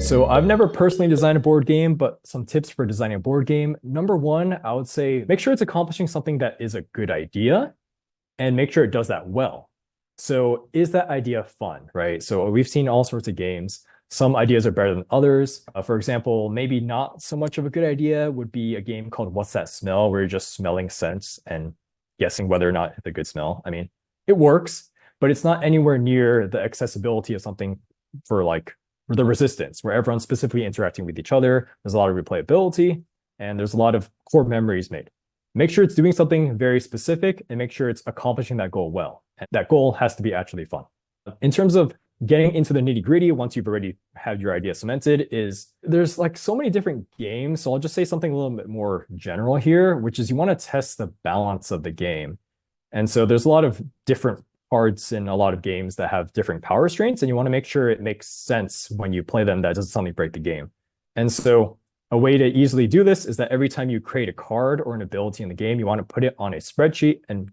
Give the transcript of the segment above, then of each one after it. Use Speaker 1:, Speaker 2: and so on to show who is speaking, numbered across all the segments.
Speaker 1: So I've never personally designed a board game, but some tips for designing a board game. Number one, I would say make sure it's accomplishing something that is a good idea and make sure it does that well. So is that idea fun, right? So we've seen all sorts of games. Some ideas are better than others. For example, maybe not so much of a good idea would be a game called What's That Smell, where you're just smelling scents and guessing whether or not it's a good smell. I mean, it works, but it's not anywhere near the accessibility of something for like the resistance, where everyone's specifically interacting with each other. There's a lot of replayability and there's a lot of core memories made. Make sure it's doing something very specific and make sure it's accomplishing that goal well. And that goal has to be actually fun. In terms of getting into the nitty gritty, once you've already had your idea cemented, is there's like so many different games. So I'll just say something a little bit more general here, which is you want to test the balance of the game. And so there's a lot of different parts in a lot of games that have different power restraints, and you want to make sure it makes sense when you play them, that doesn't suddenly break the game. And so a way to easily do this is that every time you create a card or an ability in the game, you want to put it on a spreadsheet and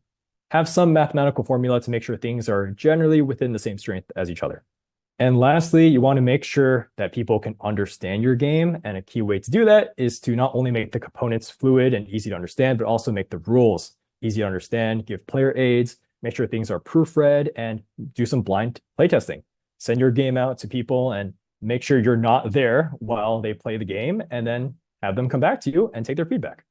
Speaker 1: have some mathematical formula to make sure things are generally within the same strength as each other. And lastly, you want to make sure that people can understand your game. And a key way to do that is to not only make the components fluid and easy to understand, but also make the rules easy to understand, give player aids, make sure things are proofread, and do some blind playtesting. Send your game out to people and make sure you're not there while they play the game, and then have them come back to you and take their feedback.